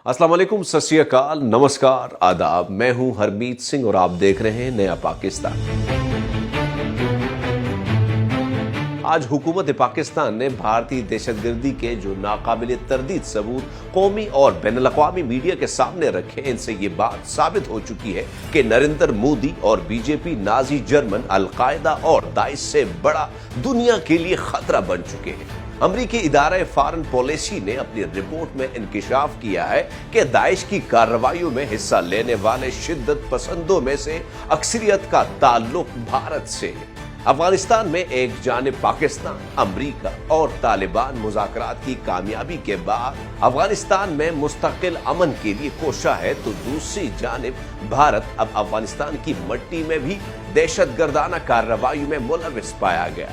अस्सलाम वालेकुम, सत श्री अकाल, नमस्कार, आदाब। मैं हूं हरमीत सिंह और आप देख रहे हैं नया पाकिस्तान। आज हुकूमत पाकिस्तान ने भारतीय दहशतगर्दी के जो नाकाबिल तरदीद सबूत कौमी और बैनुल-अक़वामी मीडिया के सामने रखे, इनसे ये बात साबित हो चुकी है कि नरेंद्र मोदी और बीजेपी नाजी जर्मन, अल-कायदा और दाइश से बड़ा दुनिया के लिए खतरा बन चुके हैं। अमरीकी इदारा फॉरेन पॉलिसी ने अपनी रिपोर्ट में इंकिशाफ किया है कि दाइश की कार्रवाइयों में हिस्सा लेने वाले शिद्दत पसंदों में से अक्सरियत का ताल्लुक भारत से है। अफगानिस्तान में एक जानिब पाकिस्तान, अमरीका और तालिबान मुज़ाकरात की कामयाबी के बाद अफगानिस्तान में मुस्तकिल अमन के लिए कोशा है, तो दूसरी जानिब भारत अब अफगानिस्तान की मट्टी में भी दहशतगर्दाना कार्रवाई में मुलविस पाया गया।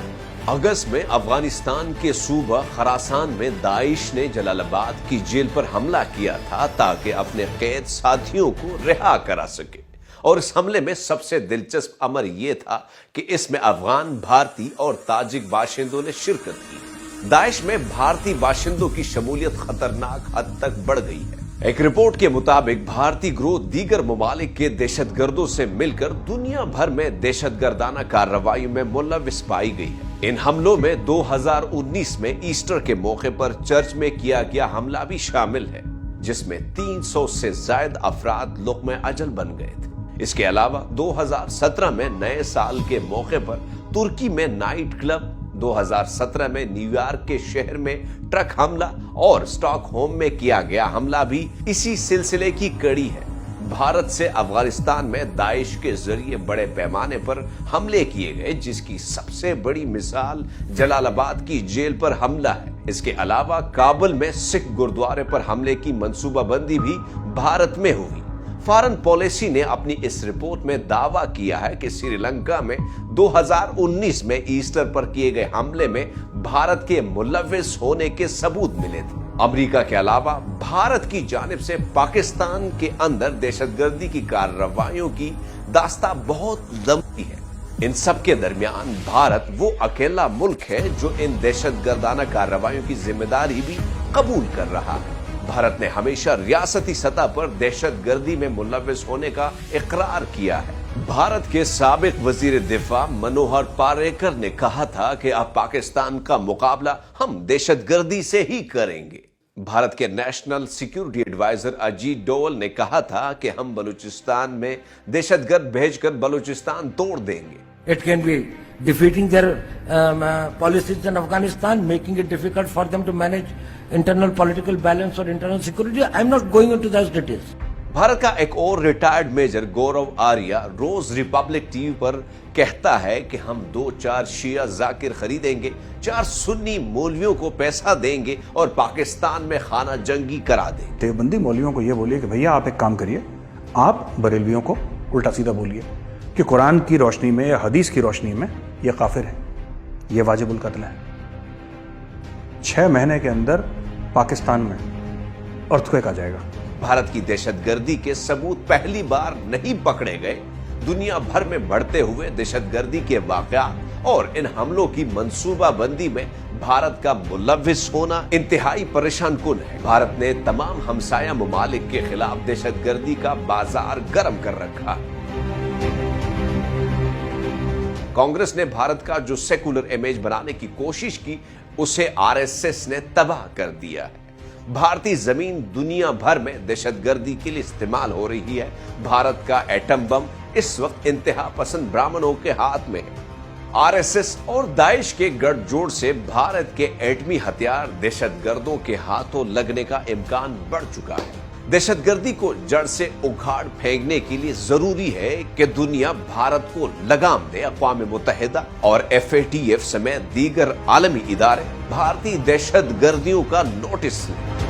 अगस्त में अफगानिस्तान के सूबा खरासान में दाइश ने जलालाबाद की जेल पर हमला किया था ताकि अपने कैद साथियों को रिहा करा सके, और इस हमले में सबसे दिलचस्प अमर यह था कि इसमें अफगान, भारतीय और ताजिक बाशिंदों ने शिरकत की। दाइश में भारतीय बाशिंदों की शमूलियत खतरनाक हद तक बढ़ गई है। एक रिपोर्ट के मुताबिक भारतीय गिरोह दीगर ममालिक के दहशतगर्दों से मिलकर दुनिया भर में दहशतगर्दाना कार्रवाई में मुलविस पाई गई है। इन हमलों में 2019 में ईस्टर के मौके पर चर्च में किया गया हमला भी शामिल है, जिसमें 300 से ज्यादा अफराद लुक़्मे अजल बन गए थे। इसके अलावा 2017 में नए साल के मौके पर तुर्की में नाइट क्लब, 2017 में न्यूयॉर्क के शहर में ट्रक हमला और स्टॉकहोम में किया गया हमला भी इसी सिलसिले की कड़ी है। भारत से अफगानिस्तान में दाइश के जरिए बड़े पैमाने पर हमले किए गए, जिसकी सबसे बड़ी मिसाल जलालाबाद की जेल पर हमला है। इसके अलावा काबुल में सिख गुरुद्वारे पर हमले की मंसूबाबंदी भी भारत में हुई। फॉरेन पॉलिसी ने अपनी इस रिपोर्ट में दावा किया है कि श्रीलंका में 2019 में ईस्टर पर किए गए हमले में भारत के मुलविस होने के सबूत मिले थे। अमेरिका के अलावा भारत की जानिब से पाकिस्तान के अंदर दहशतगर्दी की कार्रवाइयों की दास्तां बहुत लंबी है। इन सब के दरमियान भारत वो अकेला मुल्क है जो इन दहशतगर्दाना कार्रवाइयों की जिम्मेदारी भी कबूल कर रहा है। भारत ने हमेशा रियासती सतह पर दहशतगर्दी में मुलविस होने का इकरार किया है। भारत के साबिक वजीर दिफा मनोहर पार्रिकर ने कहा था कि अब पाकिस्तान का मुकाबला हम दहशतगर्दी से ही करेंगे। भारत के national security adviser Ajit Doval ने कहा था कि हम बलूचिस्तान में दहशतगर्द भेजकर बलूचिस्तान तोड़ देंगे। It can be defeating their policies in Afghanistan, making it difficult for them to manage internal political balance or internal security. I'm not going into those details. Bharat का एक और रिटायर्ड मेजर गौरव आर्या रोज रिपब्लिक टीवी पर कहता है कि हम 2-4 शिया जाकिर खरीदेंगे, 4 सुन्नी मौलवियों को पैसा देंगे और पाकिस्तान में खाना जंगी करा देंगे। देवबंदी मौलवियों को यह बोलिए कि भैया आप एक काम करिए, आप बरेलवियों को उल्टा सीधा बोलिए कि कुरान की रोशनी में या हदीस की रोशनी में ये काफिर है, ये वाजिबुल कत्ल है। 6 महीने के अंदर पाकिस्तान में अर्थक्वेक आ जाएगा। भारत की दहशतगर्दी के सबूत पहली बार नहीं पकड़े गए। दुनिया भर में बढ़ते हुए दहशतगर्दी के वाकयात और इन हमलों की मंसूबाबंदी में भारत का मुलविस होना इंतहाई परेशान कुन है। भारत ने तमाम हमसाया ममालिक के खिलाफ दहशतगर्दी का बाजार गर्म कर रखा है। कांग्रेस ने भारत का जो सेकुलर इमेज बनाने की कोशिश की, उसे आरएसएस ने तबाह कर दिया है। भारतीय जमीन दुनिया भर में दहशतगर्दी के लिए इस्तेमाल हो रही है। भारत का एटम बम इस वक्त इंतहा पसंद ब्राह्मणों के हाथ में है। आरएसएस और दाइश के गठजोड़ से भारत के एटमी हथियार दहशतगर्दों के हाथों लगने का इम्कान बढ़ चुका है। दहशतगर्दी को जड़ से उखाड़ फेंकने के लिए जरूरी है कि दुनिया भारत को लगाम दे। अक़वाम मुत्तहिदा और FATF समेत दीगर आलमी इदारे भारतीय दहशतगर्दियों का नोटिस लें।